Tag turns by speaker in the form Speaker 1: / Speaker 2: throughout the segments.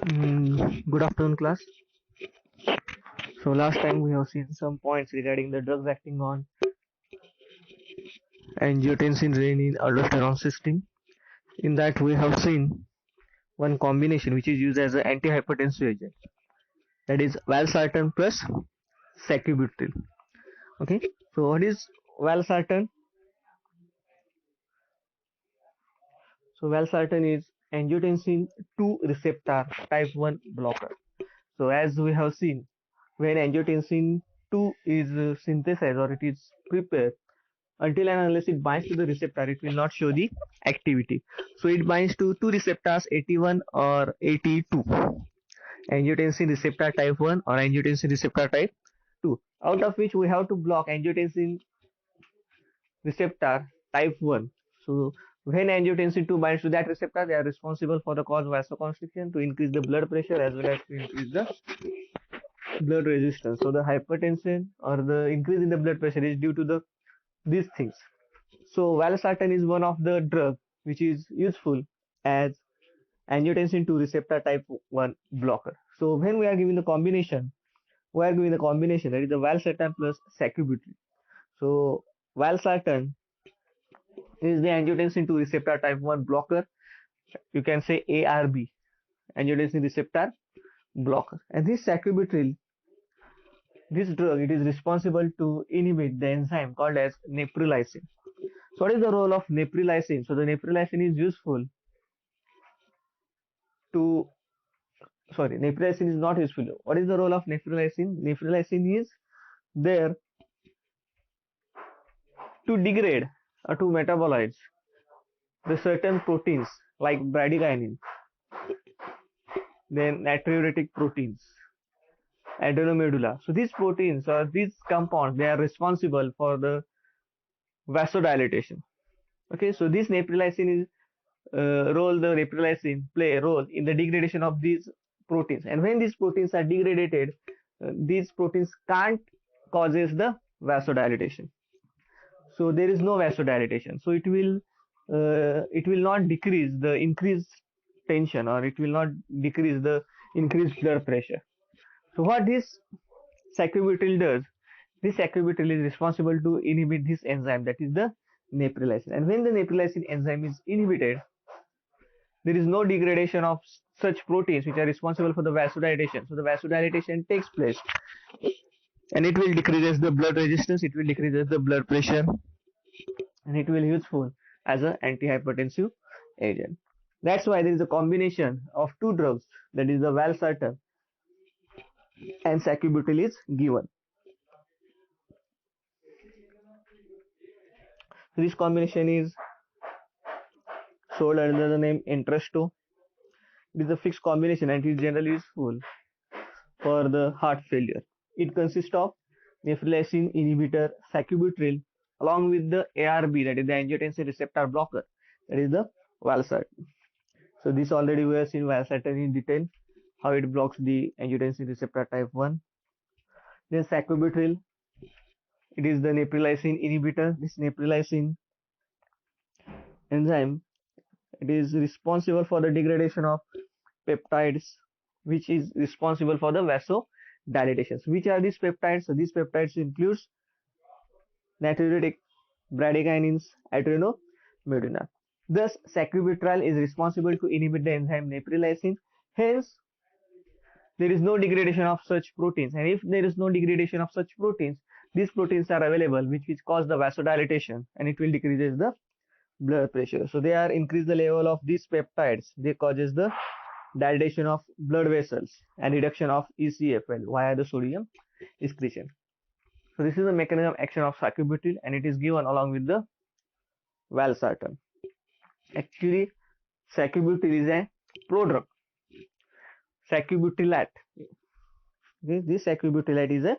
Speaker 1: Good afternoon, class. So last time we have seen some points regarding the drugs acting on angiotensin-renin aldosterone system. In that we have seen one combination which is used as an antihypertensive agent, that is valsartan plus sacubitril. Okay. So what is valsartan? So valsartan is angiotensin 2 receptor type 1 blocker. So as we have seen, when angiotensin 2 is synthesized or it is prepared, until and unless it binds to the receptor, it will not show the activity. So it binds to two receptors, 81 or 82, angiotensin receptor type 1 or angiotensin receptor type 2, out of which we have to block angiotensin receptor type 1. So when angiotensin 2 binds to that receptor, they are responsible for the cause vasoconstriction, to increase the blood pressure as well as to increase the blood resistance. So the hypertension or the increase in the blood pressure is due to these things. So valsartan is one of the drug which is useful as angiotensin 2 receptor type 1 blocker. So when we are giving the combination, that is the valsartan plus sacubitril. So valsartan is the angiotensin 2 receptor type 1 blocker. You can say ARB, angiotensin receptor blocker. And this sacubitril, this drug, it is responsible to inhibit the enzyme called as neprilysin. So what is the role of neprilysin? So the neprilysin is useful to neprilysin is not useful. What is the role of neprilysin? Neprilysin is there to degrade or to metabolize the certain proteins like bradykinin, then natriuretic proteins, adenomedulla. So these proteins or these compounds, they are responsible for the vasodilatation. Okay, so this neprilysin is the neprilysin play a role in the degradation of these proteins, and when these proteins are degraded, these proteins can't causes the vasodilatation. So there is no vasodilatation, so it will not decrease the increased tension, or it will not decrease the increased blood pressure. So what this sacubitril does, this sacubitril is responsible to inhibit this enzyme, that is the neprilysin, and when the neprilysin enzyme is inhibited, there is no degradation of such proteins which are responsible for the vasodilatation. So the vasodilatation takes place, and it will decrease the blood resistance, it will decrease the blood pressure, and it will be useful as an antihypertensive agent. That's why there is a combination of two drugs, that is the valsartan and sacubitril is given. This combination is sold under the name Entresto. It is a fixed combination and it is generally useful for the heart failure. It consists of neprilysin inhibitor sacubitril along with the ARB, that is the angiotensin receptor blocker, that is the valsartan. So this already we have seen valsartan in detail, how it blocks the angiotensin receptor type 1. Then sacubitril, it is the neprilysin inhibitor. This neprilysin enzyme, it is responsible for the degradation of peptides, which is responsible for the vasodilatations. Which are these peptides? So these peptides includes natriuretic, bradykinins, adrenomedulla. Thus, sacubitril is responsible to inhibit the enzyme neprilysin. Hence, there is no degradation of such proteins, and if there is no degradation of such proteins, these proteins are available which cause the vasodilatation, and it will decrease the blood pressure. So they are increase the level of these peptides, they causes the dilation of blood vessels and reduction of ECFL via the sodium excretion. So this is the mechanism of action of sacubitril, and it is given along with the valsartan. Actually, sacubitril is a prodrug. Sacubitril, this sacubitril is a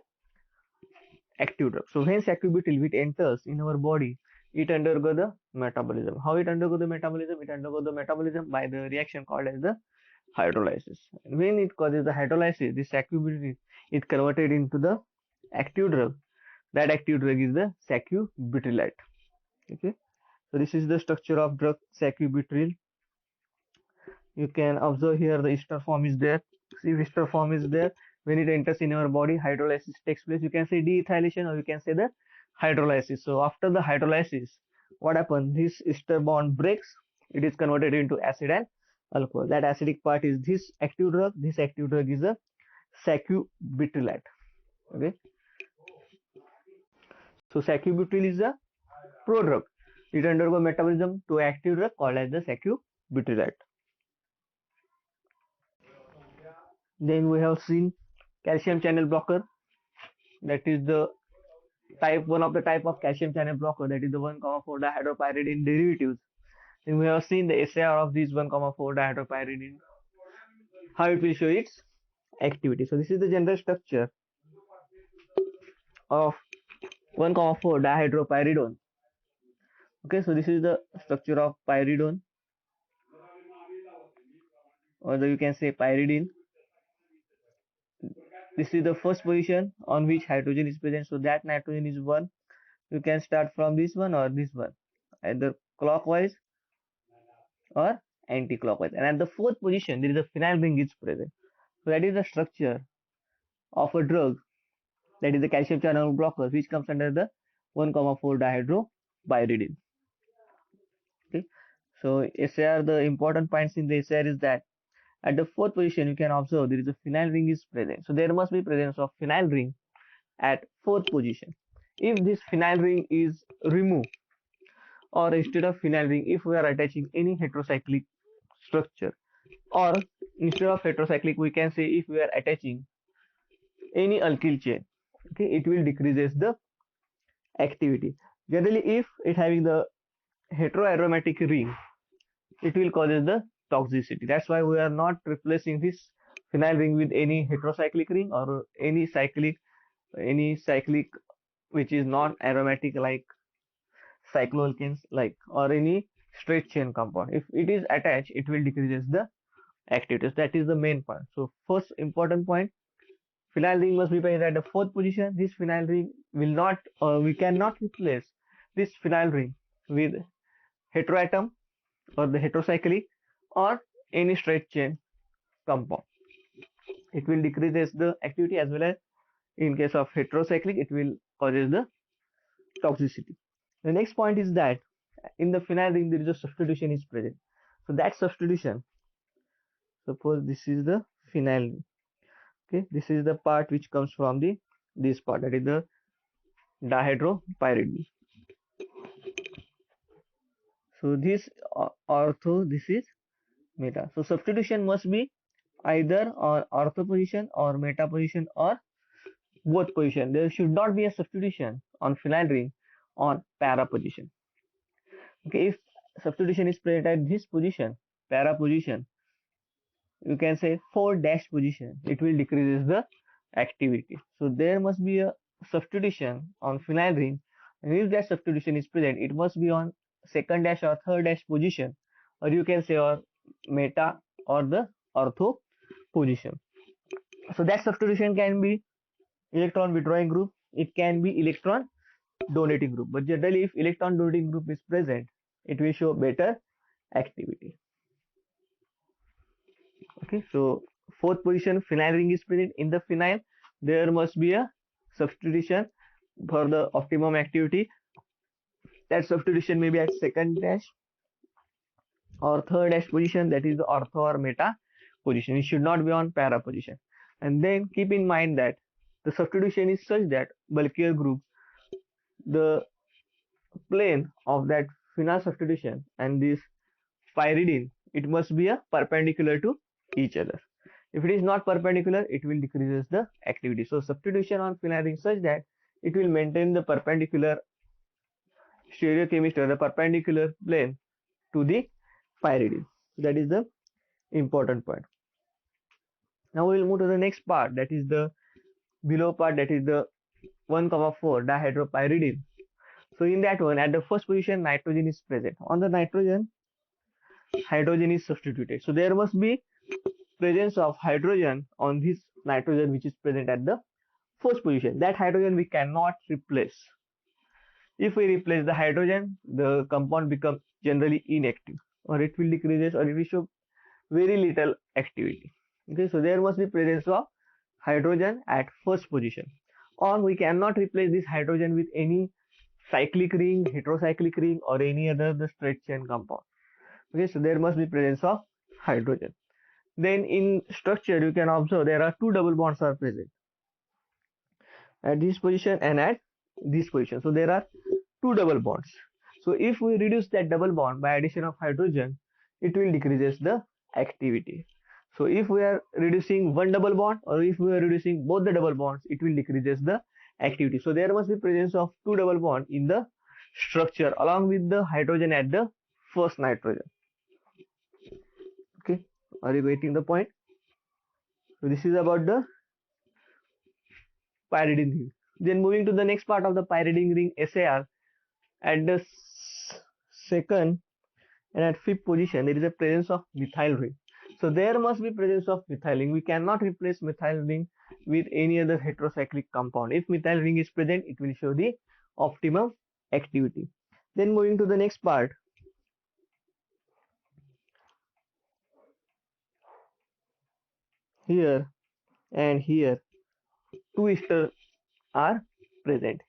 Speaker 1: active drug. So when sacubitril it enters in our body, it undergoes the metabolism. How it undergoes the metabolism? It undergoes the metabolism by the reaction called as the hydrolysis. And when it causes the hydrolysis, this sacubitril is converted into the active drug. That active drug is the sacubitril. Okay. So this is the structure of drug sacubitril. You can observe here the ester form is there. See, if ester form is there, when it enters in our body, hydrolysis takes place. You can say deethylation or you can say the hydrolysis. So after the hydrolysis, what happens? This ester bond breaks. It is converted into acid and alcohol. That acidic part is this active drug. This active drug is a sacubitrylate. Okay. So sacubitril is a prodrug. It undergoes metabolism to active drug called as the sacubitrylate. Then we have seen calcium channel blocker. That is the one of the type of calcium channel blocker. That is the 1,4 dihydropyridine derivatives. Then we have seen the SAR of this 1,4 dihydropyridine. How it will show its activity. So this is the general structure of 1,4 dihydropyridone. Okay, so this is the structure of pyridone, or you can say pyridine. This is the first position on which hydrogen is present. So that nitrogen is 1. You can start from this one or this one, either clockwise or anti-clockwise. And at the fourth position, there is a phenyl ring is present. So that is the structure of a drug, that is the calcium channel blocker, which comes under the 1,4 dihydropyridine. Okay. So SAR, the important points in the SAR is that at the fourth position, you can observe there is a phenyl ring is present. So there must be presence of phenyl ring at fourth position. If this phenyl ring is removed, or instead of phenyl ring, if we are attaching any heterocyclic structure, or instead of heterocyclic, we can say if we are attaching any alkyl chain, okay, it will decreases the activity. Generally, if it having the heteroaromatic ring, it will causes the toxicity. That's why we are not replacing this phenyl ring with any heterocyclic ring or any cyclic which is non-aromatic like cycloalkanes, like, or any straight chain compound. If it is attached, it will decreases the activities. That is the main point. So first important point, phenyl ring must be present at the fourth position. This phenyl ring will not, or we cannot replace this phenyl ring with heteroatom or the heterocyclic or any straight chain compound. It will decreases the activity, as well as in case of heterocyclic, it will causes the toxicity. The next point is that in the phenyl ring there is a substitution is present. So that substitution, suppose this is the phenyl ring. Okay, this is the part which comes from this part, that is the dihydropyridine. So this ortho, this is meta. So substitution must be either on ortho position or meta position or both position. There should not be a substitution on phenyl ring on para position. Okay, if substitution is present at this position, para position, you can say 4 dash position, it will decreases the activity. So there must be a substitution on phenyl ring, and if that substitution is present, it must be on second dash or third dash position, or you can say or meta or the ortho position. So that substitution can be electron withdrawing group, it can be electron donating group, but generally if electron donating group is present, it will show better activity. Okay, so fourth position, phenyl ring is present. In the phenyl, there must be a substitution for the optimum activity. That substitution may be at second dash or third dash position, that is the ortho or meta position. It should not be on para position. And then keep in mind that the substitution is such that bulkier group, the plane of that phenyl substitution and this pyridine, it must be a perpendicular to each other. If it is not perpendicular, it will decreases the activity. So substitution on phenyl ring such that it will maintain the perpendicular stereochemistry or the perpendicular plane to the pyridine. That is the important point. Now we will move to the next part, that is the below part, that is the 1,4 dihydropyridine. So in that one, at the first position, nitrogen is present. On the nitrogen, hydrogen is substituted. So there must be presence of hydrogen on this nitrogen which is present at the first position. That hydrogen we cannot replace. If we replace the hydrogen, the compound becomes generally inactive, or it will decreases, or it will show very little activity. Okay, so there must be presence of hydrogen at first position, or we cannot replace this hydrogen with any cyclic ring, heterocyclic ring, or any other the straight chain compound. Okay, so there must be presence of hydrogen. Then in structure you can observe there are two double bonds are present at this position and at this position. So there are two double bonds. So if we reduce that double bond by addition of hydrogen, it will decreases the activity. So if we are reducing one double bond or if we are reducing both the double bonds, it will decreases the activity. So there must be presence of two double bond in the structure along with the hydrogen at the first nitrogen. Okay, are you getting the point? So this is about the pyridine ring. Then moving to the next part of the pyridine ring SAR, at the second and at fifth position there is a presence of methyl ring. So there must be presence of methyl ring. We cannot replace methyl ring with any other heterocyclic compound. If methyl ring is present, it will show the optimum activity. Then moving to the next part, here and here two esters are present.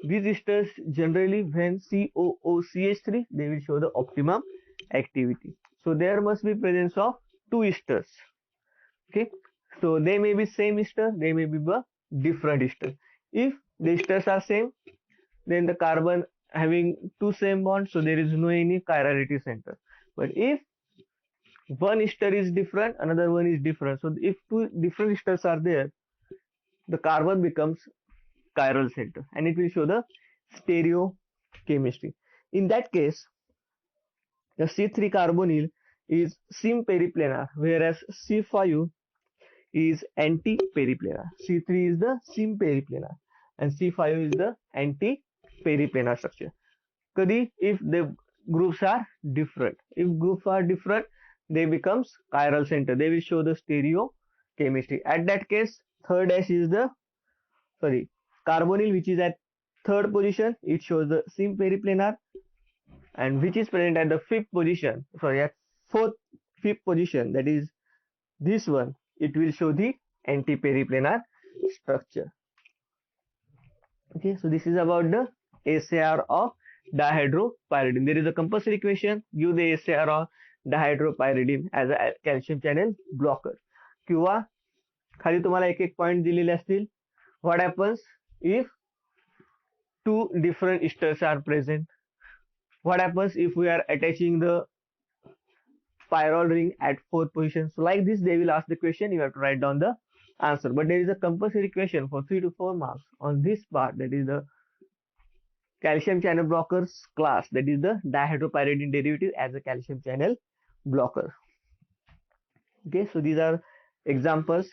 Speaker 1: These esters generally when COOCH3 they will show the optimum activity. So there must be presence of two esters. Okay, so they may be same ester, they may be different ester. If the esters are same, then the carbon having two same bonds, so there is no any chirality center. But if one ester is different, another one is different, so if two different esters are there, the carbon becomes chiral center and it will show the stereochemistry. In that case, the C3 carbonyl is sym-periplanar, whereas C5 is anti-periplanar. C3 is the sym-periplanar and C5 is the anti-periplanar structure. Kadi if the groups are different, they becomes chiral center. They will show the stereochemistry. At that case, third dash is the carbonyl which is at third position. It shows the sym-periplanar, and which is present at the fifth position. At fifth position, that is this one. It will show the anti-periplanar structure. Okay, so this is about the SAR of dihydropyridine. There is a compulsory equation. Give the SAR of dihydropyridine as a calcium channel blocker. किंवा खाली तुम्हाला एक एक point दिलेले असतील. What happens if two different esters are present? What happens if we are attaching the pyrrole ring at fourth position? So like this they will ask the question, you have to write down the answer. But there is a compulsory question for 3 to 4 marks on this part, that is the calcium channel blockers class, that is the dihydropyridine derivative as a calcium channel blocker. Okay, so these are examples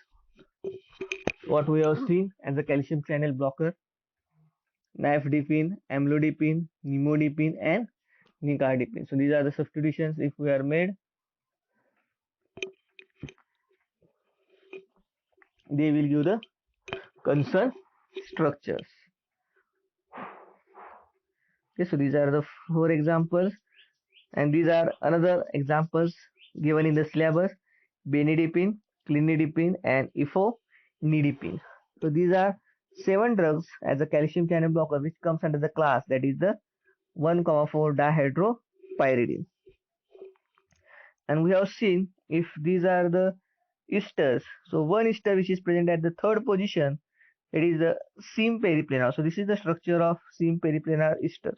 Speaker 1: what we have seen as a calcium channel blocker: nifedipine, amlodipine, nimodipine and nicardipine. So these are the substitutions if we are made, they will give the concerned structures. Okay, so these are the 4 examples, and these are another examples given in the syllabus: benidipine, clinidipine and ifosfamidipine. So these are 7 drugs as a calcium channel blocker which comes under the class, that is the 1,4 dihydropyridine. And we have seen if these are the esters, so one ester which is present at the third position, it is the sym-periplanar. So this is the structure of sym-periplanar ester,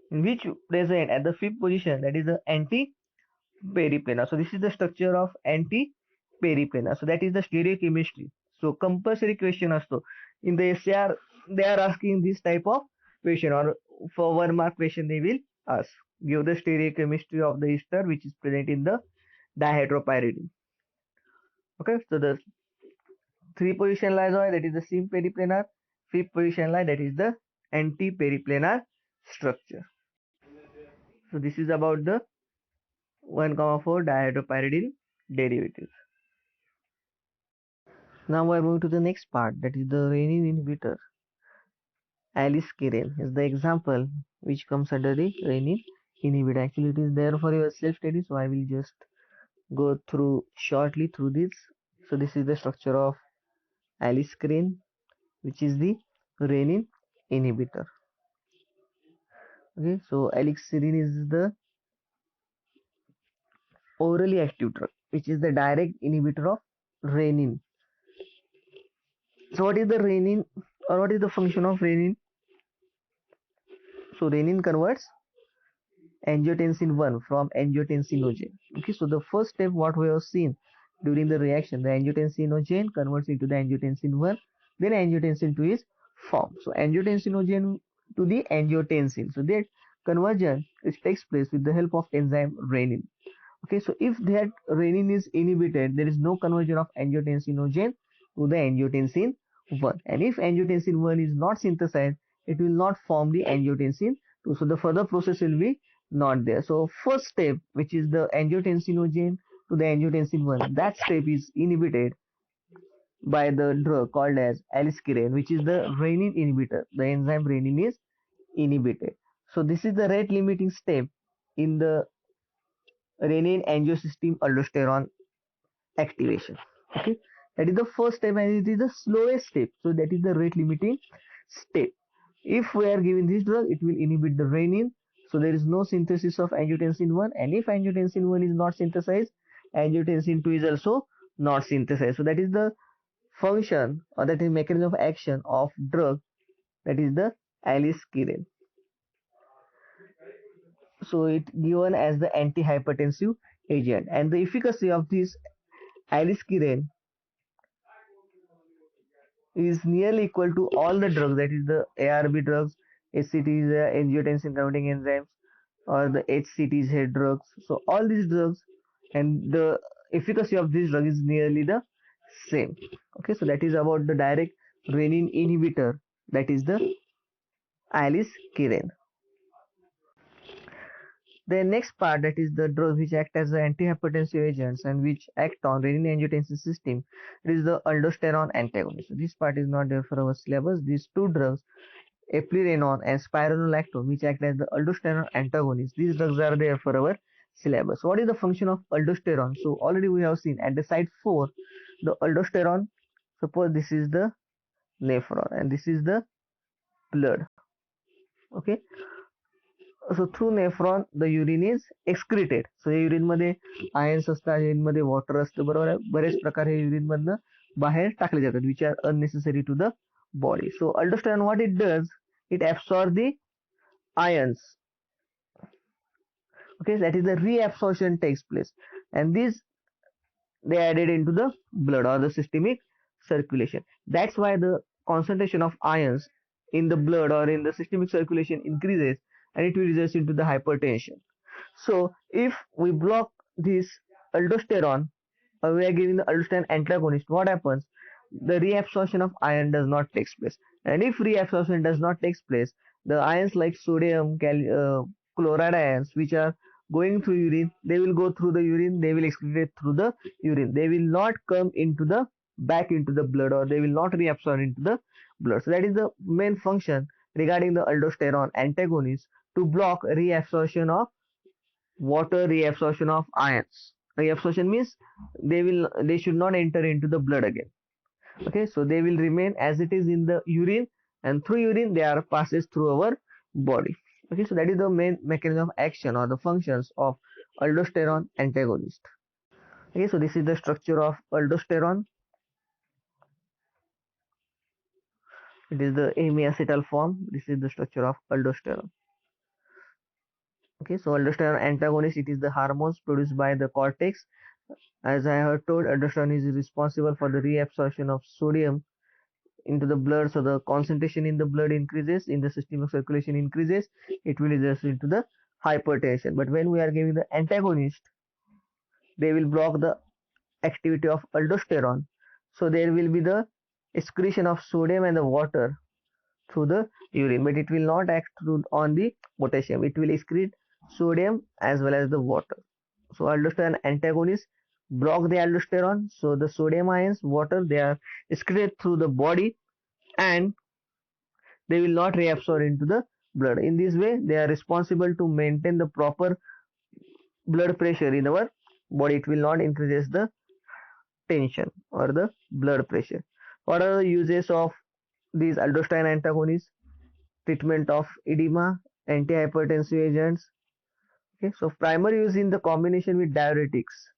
Speaker 1: which present at the fifth position, that is the anti-periplanar. So this is the structure of anti-periplanar. So that is the stereochemistry. So compulsory question asto in the SAR, they are asking this type of question, or for 1 mark question they will ask, give the stereochemistry of the ester which is present in the dihydropyridine. Okay, so the 3 position lies on, that is the sym-periplanar, 5th position lie, that is the anti-periplanar structure. So this is about the 1,4 dihydropyridine derivatives. Now we are moving to the next part, that is the renin inhibitor. Aliskiren is the example which comes under the renin inhibit. Actually, it is there for your self study, so I will just go through shortly through this. So this is the structure of aliskiren, which is the renin inhibitor. Okay, so aliskiren is the orally active drug, which is the direct inhibitor of renin. So what is the renin, or what is the function of renin? So renin converts angiotensin 1 from angiotensinogen. Okay, so the first step what we have seen during the reaction, the angiotensinogen converts into the angiotensin 1, then angiotensin 2 is formed. So angiotensinogen to the angiotensin. So that conversion which takes place with the help of enzyme renin. Okay, so if that renin is inhibited, there is no conversion of angiotensinogen to the angiotensin 1. And if angiotensin 1 is not synthesized, it will not form the angiotensin 2. So the further process will be not there. So first step, which is the angiotensinogen to the angiotensin 1, that step is inhibited by the drug called as aliskiren, which is the renin inhibitor. The enzyme renin is inhibited. So this is the rate limiting step in the renin angiosystem aldosterone activation. Okay, that is the first step and it is the slowest step. So that is the rate limiting step. If we are giving this drug, it will inhibit the renin. So there is no synthesis of angiotensin 1, and if angiotensin 1 is not synthesized, angiotensin 2 is also not synthesized. So that is the function, or that is mechanism of action of drug, that is the aliskiren. So it given as the antihypertensive agent, and the efficacy of this aliskiren is nearly equal to all the drugs, that is the ARB drugs, HCTs, angiotensin converting enzymes, or the HCTZ drugs. So all these drugs, and the efficacy of this drug is nearly the same. Okay, so that is about the direct renin inhibitor, that is the aliskiren. The next part, that is the drugs which act as the antihypertensive agents and which act on renin-angiotensin system, it is the aldosterone antagonist. So this part is not there for our syllabus. These two drugs, eplerenone and spironolactone, which act as the aldosterone antagonists, these drugs are there for our syllabus. What is the function of aldosterone? So already we have seen at the side 4, the aldosterone, suppose this is the nephron and this is the blood. Okay, so through nephron the urine is excreted. So या urine मध्ये ions असतात, urine मध्ये water असतं, बरोबर आहे. बरेच प्रकार हे urine मधनं बाहेर टाकले जातात, which are unnecessary to the body. So aldosterone, what it does, it absorbs the ions. Okay, that is the reabsorption takes place, and these they added into the blood or the systemic circulation. That's why the concentration of ions in the blood or in the systemic circulation increases, and it will result into the hypertension. So if we block this aldosterone, or we are giving the aldosterone antagonist, what happens? The reabsorption of iron does not take place, and if reabsorption does not take place, the ions like sodium, chloride ions, which are going through urine, they will go through the urine, they will excrete through the urine, they will not come into the back into the blood, or they will not reabsorb into the blood. So that is the main function regarding the aldosterone antagonist, to block reabsorption of water, reabsorption of ions. Reabsorption means they should not enter into the blood again. Okay, so they will remain as it is in the urine, and through urine they are passes through our body. Okay, so that is the main mechanism of action or the functions of aldosterone antagonist. Okay, so this is the structure of aldosterone. It is the hemiacetal form. This is the structure of aldosterone. Okay, so aldosterone antagonist, it is the hormones produced by the cortex. As I have told, aldosterone is responsible for the reabsorption of sodium into the blood, so the concentration in the blood increases, in the systemic circulation increases, it will result into the hypertension. But when we are giving the antagonist, they will block the activity of aldosterone, so there will be the excretion of sodium and the water through the urine, but it will not act on the potassium. It will excrete sodium as well as the water. So aldosterone antagonists block the aldosterone, so the sodium ions, water, they are excreted through the body, and they will not reabsorb into the blood. In this way, they are responsible to maintain the proper blood pressure in our body. It will not increase the tension or the blood pressure. What are the uses of these aldosterone antagonists? Treatment of edema, antihypertensive agents. Okay, so primary use in the combination with diuretics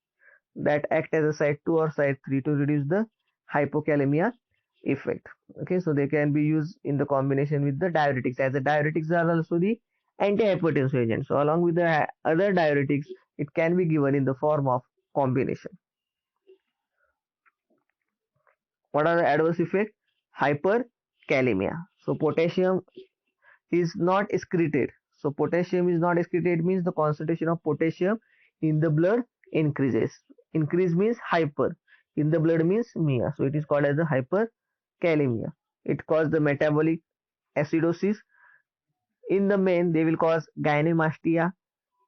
Speaker 1: that act as a side 2 or side 3 to reduce the hypokalemia effect. Okay, so they can be used in the combination with the diuretics, as the diuretics are also the antihypertensive agents. So along with the other diuretics, it can be given in the form of combination. What are the adverse effects? Hyperkalemia. So potassium is not excreted. So potassium is not excreted means the concentration of potassium in the blood increases. Increase means hyper. In the blood means mia. So it is called as the hyperkalemia. It causes the metabolic acidosis. In the men, they will cause gynecomastia,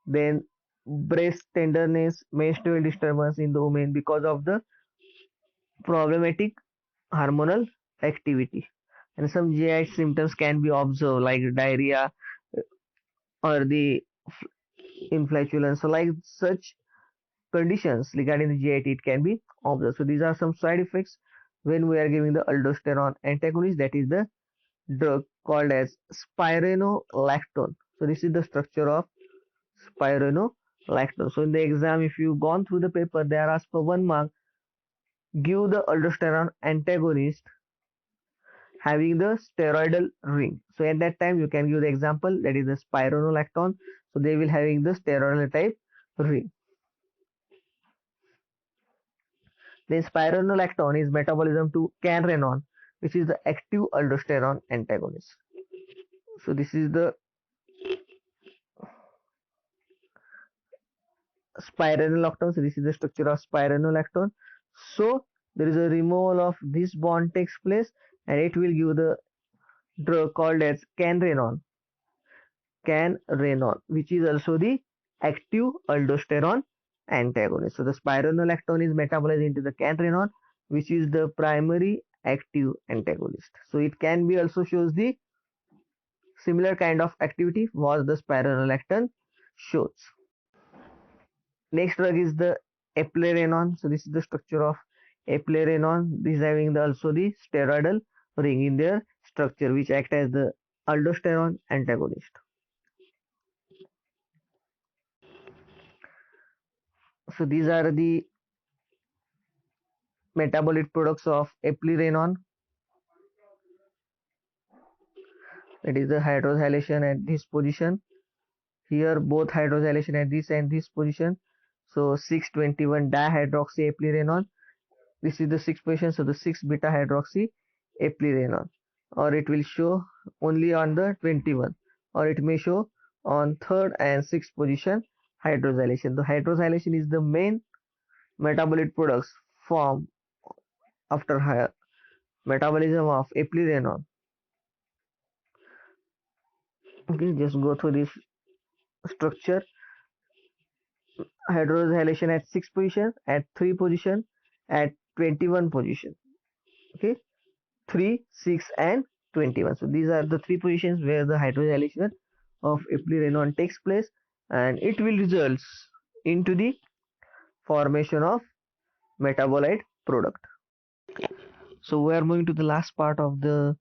Speaker 1: then breast tenderness, menstrual disturbance in the women because of the problematic hormonal activity. And some GI symptoms can be observed like diarrhea or the inflatulence. So like such conditions regarding the GIT, it can be observed. So these are some side effects when we are giving the aldosterone antagonist, that is the drug called as spironolactone. So this is the structure of spironolactone. So in the exam, if you gone through the paper, they are asked for 1 mark, give the aldosterone antagonist having the steroidal ring. So at that time you can give the example, that is the spironolactone. So they will having the steroidal type ring. Then spironolactone is metabolism to canrenon, which is the active aldosterone antagonist. So this is the spironolactone. So this is the structure of spironolactone. So there is a removal of this bond takes place, and it will give the drug called as canrenon, which is also the active aldosterone antagonist. So the spironolactone is metabolized into the canrenon, which is the primary active antagonist. So it can be also shows the similar kind of activity was the spironolactone shows. Next drug is the eplerenone. So this is the structure of eplerenone. This is having the, also the steroidal ring in their structure, which act as the aldosterone antagonist. So these are the metabolic products of eplerenone. It is the hydroxylation at this position. Here both hydroxylation at this and this position. So 621 dihydroxyeplerenone. This is the 6th position. So the 6 beta hydroxyeplerenone. Or it will show only on the 21. Or it may show on 3rd and 6th position hydroxylation. The hydroxylation is the main metabolic products formed after metabolism of eplerenone. Okay, just go through this structure. Hydroxylation at 6 position, at 3 position, at 21 position. Okay, 3, 6 and 21. So these are the 3 positions where the hydroxylation of eplerenone takes place, and it will result into the formation of metabolite product. So we are moving to the last part of the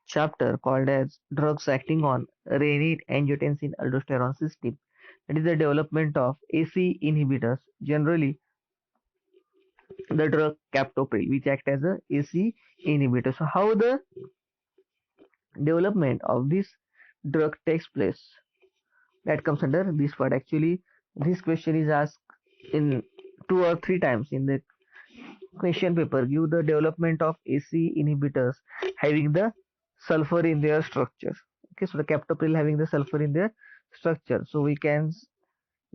Speaker 1: chapter called as drugs acting on renin-angiotensin-aldosterone system. It is the development of AC inhibitors, generally the drug captopril, which act as a AC inhibitor. So how the development of this drug takes place, that comes under this part. Actually, this question is asked in 2 or 3 times in the question paper. Give the development of AC inhibitors having the sulfur in their structure. Okay, so the captopril having the sulfur in their structure. So we can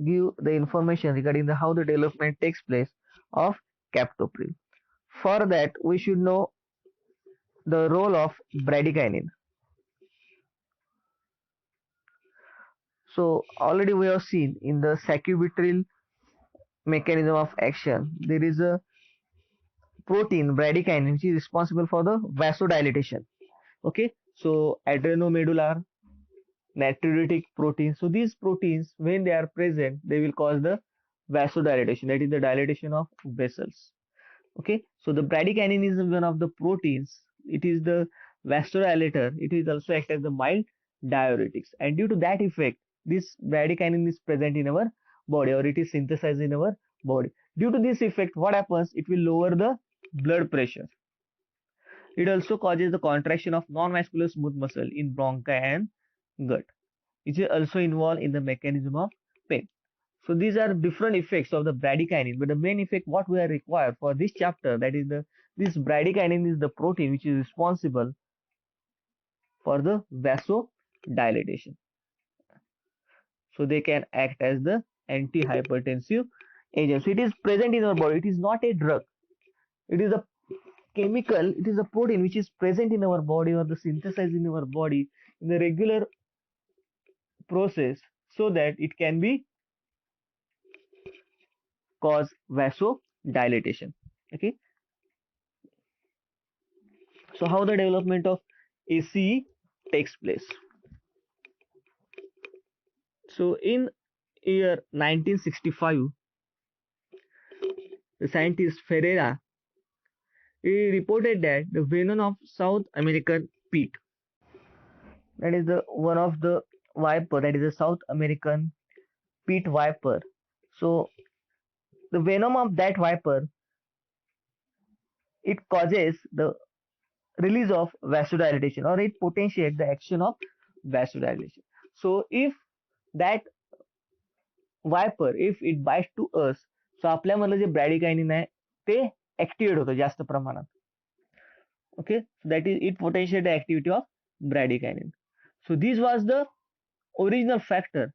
Speaker 1: give the information regarding the how the development takes place of captopril. For that, we should know the role of bradykinin. So already we have seen in the sacubitril mechanism of action, there is a protein bradykinin which is responsible for the vasodilatation. Okay, so adrenomedullary natriuretic proteins. So these proteins, when they are present, they will cause the vasodilatation, that is the dilatation of vessels. Okay, so the bradykinin is one of the proteins. It is the vasodilator. It is also act as the mild diuretics, and due to that effect, this bradykinin is present in our body, or it is synthesized in our body. Due to this effect, what happens? It will lower the blood pressure. It also causes the contraction of non-vascular smooth muscle in bronchi and gut. It is also involved in the mechanism of pain. So these are different effects of the bradykinin, but the main effect what we are required for this chapter, that is this bradykinin is the protein which is responsible for the vasodilatation. So they can act as the antihypertensive agent. So it is present in our body. It is not a drug. It is a chemical. It is a protein which is present in our body, or the synthesized in our body in the regular process, so that it can be cause vasodilatation. Okay. So how the development of ACE takes place? So in year 1965, the scientist Ferreira, he reported that the venom of South American pit, that is the one of the viper, that is the South American pit viper. So the venom of that viper, it causes the release of vasodilatation, or it potentiates the action of vasodilatation. So if that viper, if it bites to us, so आपल्यामधलं जे ब्रॅडिकायनिन आहे ते activate होतं जास्त प्रमाणात. Okay, so that is it potentiate the activity of bradykinin. So this was the original factor.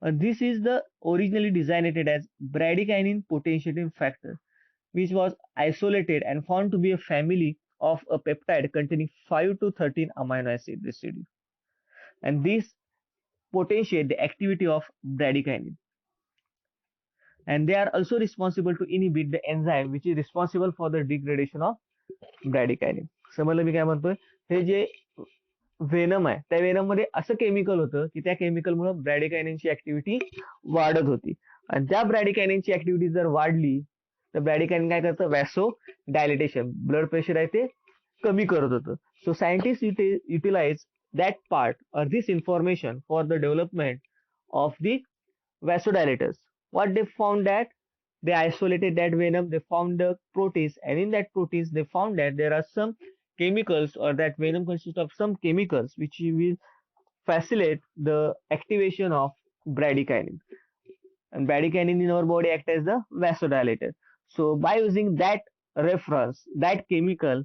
Speaker 1: This is the originally designated as bradykinin potentiating factor, which was isolated and found to be a family of a peptide containing 5 to 13 amino acid residue, and this potentiate the activity of bradykinin, and they are also responsible to inhibit the enzyme which is responsible for the degradation of ब्रॅडिकायनिन. समजलं मी काय म्हणतोय? हे जे venom आहे त्या venom मध्ये असं chemical होतं की त्या केमिकलमुळे ब्रॅडिकायनिनची ऍक्टिव्हिटी वाढत होती, आणि त्या ब्रॅडिकायनिनची ऍक्टिव्हिटी जर वाढली तर ब्रॅडिकायनिन काय करतं? वॅसो डायलिटेशन, ब्लड प्रेशर आहे ते कमी करत होतं. सो सायंटिस्ट युटिलाइज दॅट पार्ट और this information for the development of the vasodilators. What they found that they isolated that venom, they found the proteins, and in that proteins they found that there are some chemicals, or that venom consists of some chemicals which will facilitate the activation of bradykinin, and bradykinin in our body act as the vasodilator. So by using that reference, that chemical,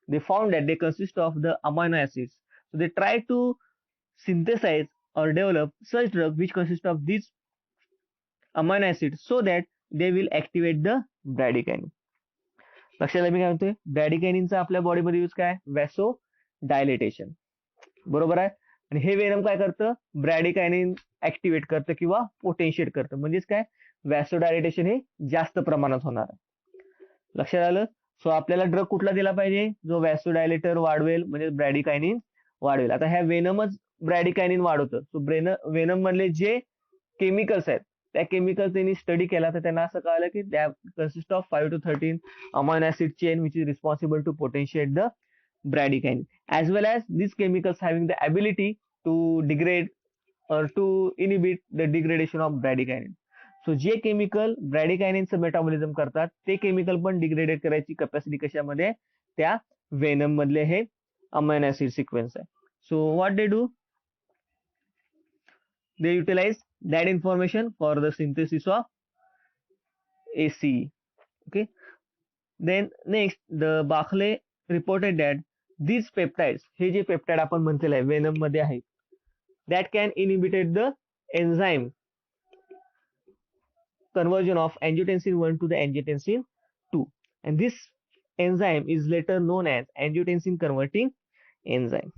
Speaker 1: they found that they consist of the amino acids. So they try to synthesize or develop such drug which consist of these amino acids, so that they will activate the bradykinin. लक्षात मी काय म्हणतोय? ब्रॅडिकायनिनचा आपल्या बॉडीमध्ये use काय? वॅसो dilatation. बरोबर आहे. आणि हे venom काय करतं? ब्रॅडिकायनिन ऍक्टिव्हेट करतं किंवा पोटेन्शिएट करतं. म्हणजेच काय? वॅसो डायलेटेशन हे जास्त प्रमाणात होणार आहे. लक्षात आलं? सो आपल्याला ड्रग कुठला दिला पाहिजे? जो वॅसो डायलेटर वाढवेल, म्हणजे ब्रॅडिकायनिन वाढवेल. आता ह्या वेनमच ब्रॅडिकायनिन वाढवतं. सो वेनम मधले जे केमिकल्स आहेत त्या केमिकल त्यांनी स्टडी केला, तर त्यांना असं कळलं की त्या consist of 5 to 13 amino acid chain which is responsible to potentiate the bradykinin, as well as these chemicals having the ability to degrade or to inhibit the degradation of bradykinin. So जे chemical ब्रॅडिकायनिनचं metabolism करतात ते chemical पण degraded करायची capacity कशामध्ये? त्या venom मधले हे amino acid sequence आहे. So what they do? They utilize that information for the synthesis of ACE. Okay. Then next, the Barclay reported that these peptides, हे जे पेप्टाइड आपण म्हटलेलं आहे वेनम मध्ये आहे, that can inhibit the enzyme conversion of angiotensin 1 to the angiotensin 2, and this enzyme is later known as angiotensin converting enzyme.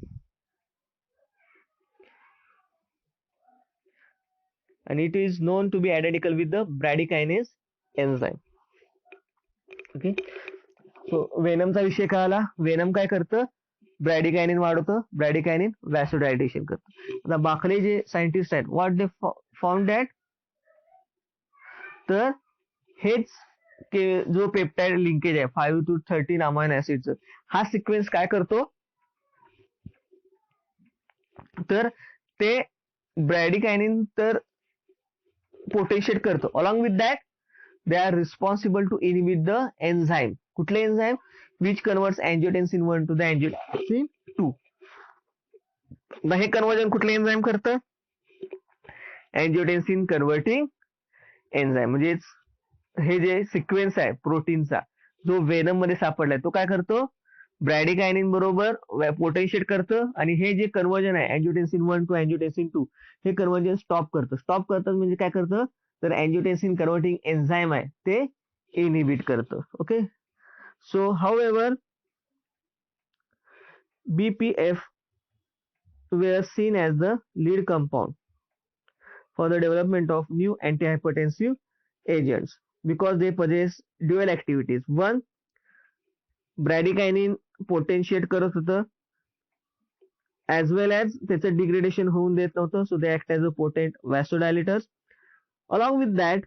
Speaker 1: And it is known to be identical with the bradykinase enzyme. Okay. So वेनमचा विषय कळाला. Venom काय करतं? ब्रॅडिकायनिन वाढवतं, ब्रॅडिकायनिन vasodilation करतं. आता बाकीचे जे scientist आहेत, what they found that, तर हेच जो पेप्टाइड लिंकेज आहे 5 to 13 अमायनो ऍसिडचं, हा सिक्वेन्स काय करतो, तर ते ब्रॅडिकायनिन तर पोटेन्शिएट करतो. Along with that they are responsible to inhibit the enzyme. कुठले enzyme? Which converts angiotensin 1 to the angiotensin 2. हे कन्वर्जन कुठले एन्झाईम करतं? Angiotensin converting enzyme. म्हणजेच हे जे सिक्वेन्स आहे प्रोटीनचा जो वेनम मध्ये सापडलाय, तो काय करतो, ब्रॅडिकायनिन बरोबर पोटेन्शिएट करतं आणि हे जे कन्वर्जन आहे अँजिओटेन्सिन 1 टू अँजिओटेन्सिन 2, हे कन्वर्जन स्टॉप करतं. स्टॉप करतात म्हणजे काय करतं, तर अँजिओटेन्सिन कन्व्हर्टिंग एन्झाईम आहे ते इनिबिट करतं. Okay. So however BPF were seen as the lead compound for the development of new antihypertensive agents because they possess dual activities. One, ब्रॅडिकायनिन पोटेन्शिएट करत होतं as well as त्याचं डिग्रेडेशन होऊन देत नव्हतं, so they act as a potent vasodilators. Along with that,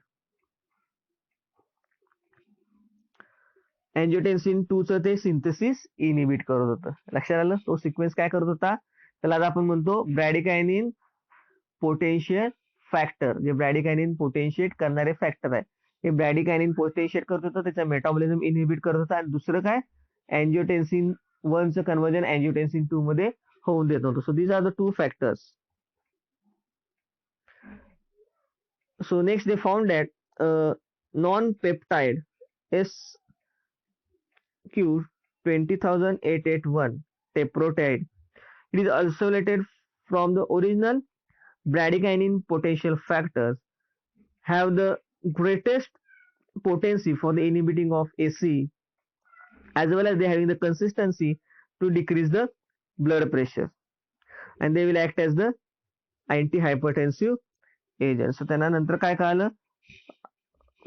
Speaker 1: अँजिओटेन्सिन 2 चं ते synthesis inhibit करत होतं. लक्षात आलं? तो सिक्वेन्स काय करत होता, त्याला आपण म्हणतो ब्रॅडिकायनिन पोटेन्शियल फॅक्टर. जे ब्रॅडिकायनिन पोटेन्शिएट करणारे फॅक्टर आहे, हे ब्रॅडिकायनिन पोटेन्शिएट करत होतं, त्याचा मेटाबॉलिझम इनिबिट करत होता. आणि दुसरं काय, अँजिओटेन्सिन 1 चं कन्वर्जन अँजिओटेन्सिन 2 मध्ये होऊन देत नव्हतं. So these are the two factors. So next they found that non peptide SQ20881 teprotide, it is isolated from the original bradykinin potential factors, have the greatest potency for the inhibiting of AC, as well as they having the consistency to decrease the blood pressure, and they will act as the antihypertensive agent. So त्यांना नंतर काय कळालं,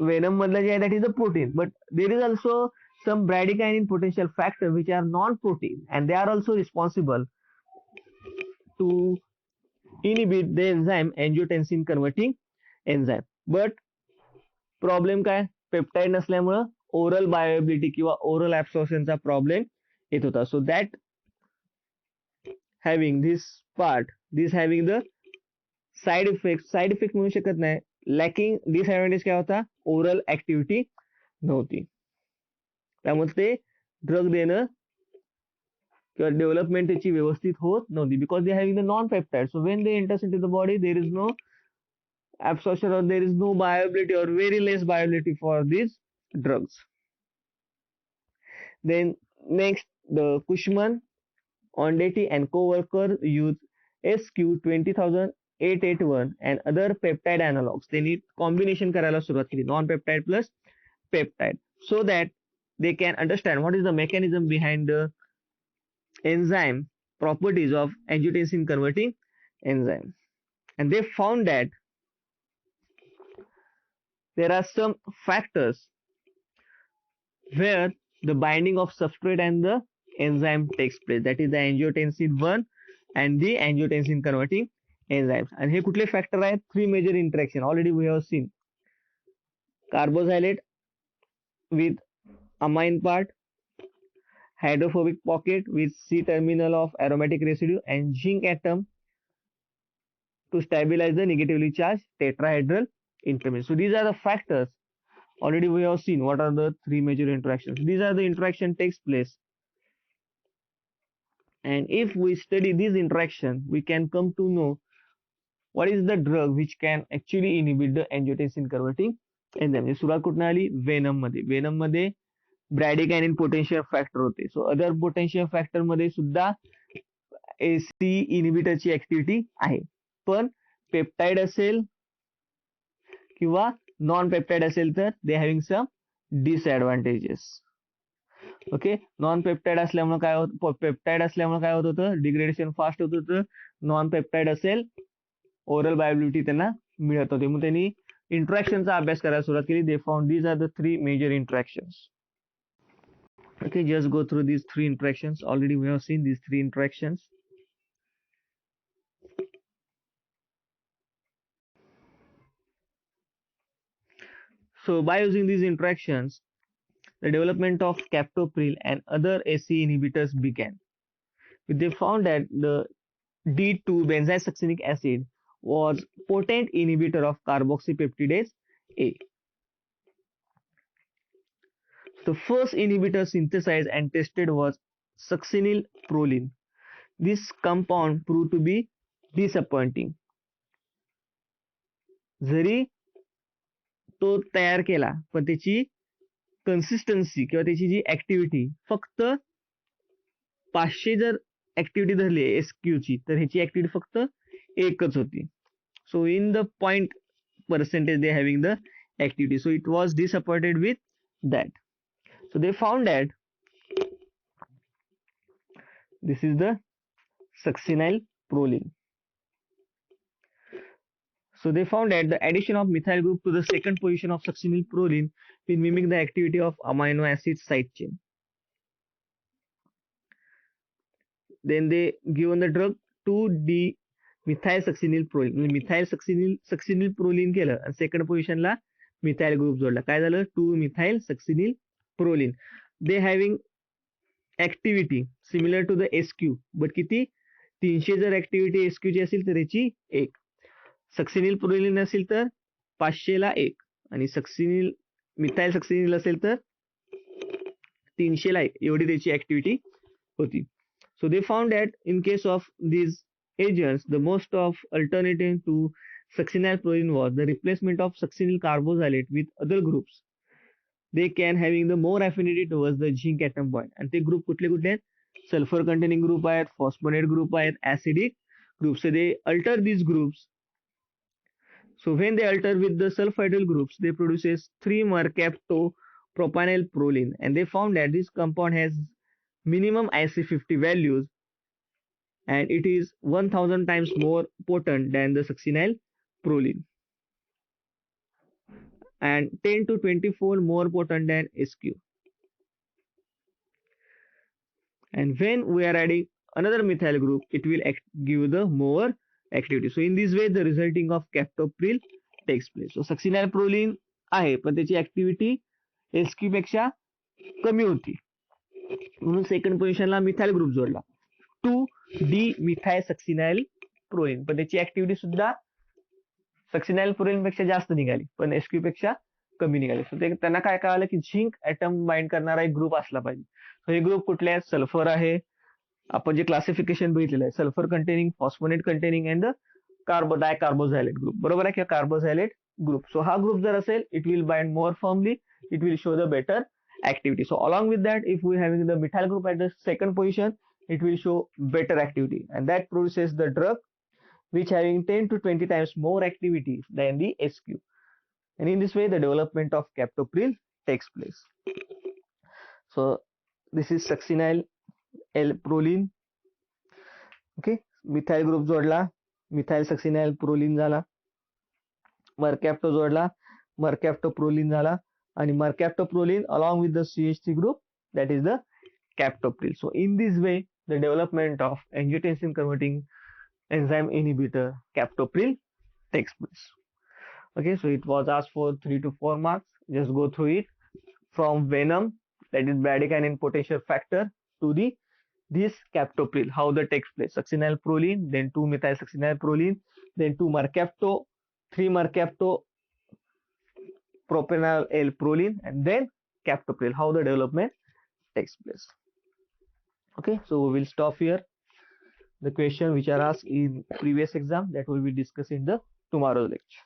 Speaker 1: venom मधलं जे आहे that is a protein, but there is also some bradykinin potential factor which are non-protein and they are also responsible to inhibit the enzyme angiotensin converting enzyme. But problem काय, peptide नसल्यामुळं oral बायोएबिलिटी किंवा oral ऍब्सॉर्प्शनचा problem येत होता. So that having this part, this having the side effect म्हणू शकत नाही. Lacking disadvantage काय होता, ओरल ऍक्टिव्हिटी नव्हती. त्यामुळे ते ड्रग देणं किंवा डेव्हलपमेंट त्याची व्यवस्थित होत नव्हती, because they having the non peptide. So when they enters into the body there is no absorption or there is no bioavailability or very less bioavailability for these drugs. Then next, the Cushman, Ondetti and co-worker used SQ20881 and other peptide analogs. They need combination करायला सुरुवात केली, non-peptide plus peptide, so that they can understand what is the mechanism behind the enzyme properties of angiotensin converting enzyme. And they found that there are some factors where the binding of substrate and the enzyme takes place, that is the angiotensin 1 and the angiotensin converting enzymes. And हे कुठले factor आहेत, three major interaction already we have seen. Carboxylate with amine part, hydrophobic pocket with C terminal of aromatic residue, and zinc atom to stabilize the negatively charged tetrahedral intermediate. So these are the factors. Already we have seen what are the three major interactions. These are the interaction takes place. And if we study this interaction, we can come to know what is the drug which can actually inhibit the angiotensin converting enzyme. सुरुवात कुठून आली, venom मध्ये. Venom मध्ये ब्रॅडिकायनिन potential factor होते. So other potential factor मध्ये सुद्धा AC इनिबिटरची activity आहे. पण पेप्टाइड असेल किंवा नॉन पेप्टाइड असेल तर they having some disadvantages. Okay, non peptide असल्यामुळे काय होत, पेप्टाइड असल्यामुळे काय होत होतं, डिग्रेडेशन फास्ट होत होतं. नॉन पेप्टाइड असेल, ओरल बायोबिलिटी त्यांना मिळत होती. मग त्यांनी इंटरॅक्शनचा अभ्यास करायला सुरुवात केली. They found these are the three major interactions. Okay, just go through these three interactions. Already we have seen these three interactions. So by using these interactions, the development of captopril and other SE inhibitors began. They found that the D2 benzyl acid was potent inhibitor of carboxypeptidase A. The first inhibitor synthesized and tested was succinylproline. This compound proved to be disappointing. जरी तो तयार केला पण त्याची consistency किंवा त्याची जी activity फक्त 500 जर activity धरली SQ ची तर ह्याची ऍक्टिव्हिटी फक्त एकच होती. So in the point percentage they having the activity. So it was disappointed with that. So they found that this is the succinylproline. So they found that the addition of methyl group to the second position of succinylproline will mimic the activity of amino acid side chain. Then they given the drug 2D methyl succinylproline. Methyl succinylproline केलं आणि second पोझिशनला methyl group जोडला. काय झालं 2 methyl succinylproline. They having activity similar to the SQ but किती 300 जर activity SQ ची असेल तर याची 1. सक्सिनिलप्रोलिन असेल तर 500 ला 1 आणि मिथाइल सक्सिनिल असेल तर 300 ला 1 एवढी त्याची ऍक्टिव्हिटी होती. So they found that in case of these agents, the most of alternative to succinylproline was the replacement of succinyl carboxylate with other groups. They can having the more affinity towards the zinc atom point. आणि ते group कुठले कुठले आहेत? Sulphur containing group आहेत, फॉस्फोनेट group आहेत, acidic group. So they alter these groups. So when they alter with the sulfhydryl groups, they produces 3-mercaptopropanylproline, and they found that this compound has minimum IC50 values and it is 1000 times more potent than the succinylproline and 10 to 20-fold more potent than SQ. And when we are adding another methyl group, it will give the more activity. So in this way the resulting of captopril takes place. So succinylproline आहे पण त्याची activity SQ पेक्षा कमी होती म्हणून second पोझिशनला methyl group जोडला 2D methyl सक्सिनाइलप्रोलिन पण त्याची ऍक्टिव्हिटी सुद्धा सक्सिनाइलप्रोलिन पेक्षा जास्त निघाली पण SQ पेक्षा कमी निघाली. सो त्यांना काय कळालं की झिंक ऍटम बाइंड करणारा एक ग्रुप असला पाहिजे. सो हे ग्रुप कुठले आहेत? सल्फर आहे, आपण जे क्लासिफिकेशन बघितलेलं आहे sulphur containing, phosphonate containing and the dicarboxylate group, बरोबर आहे किंवा कार्बोझायलेट ग्रुप. सो हा ग्रुप जर असेल it will bind more firmly, it will show the better activity. So along with that, if we having the methyl group at the second position, it will show better activity and that produces the drug which having 10 to 20 times more activity than the SQ. And in this way the development of captopril takes place. So this is succinylproline. Okay, methyl group जोडला, methyl succinylproline झाला, mercapto जोडला, mercaptoproline झाला and mercaptoproline along with the CH3 group, that is the captopril. So in this way the development of angiotensin converting enzyme inhibitor captopril takes place. Okay, so it was asked for 3 to 4 marks. Just go through it from venom, that is bradykinin potential factor, to this captopril, how that takes place. Succinylproline, then 2 methyl succinylproline, then 2 mercapto, 3 mercapto propanylproline and then captopril, how the development takes place. Okay, so we will stop here. The question which are asked in previous exam, that will be discussed in the tomorrow's lecture.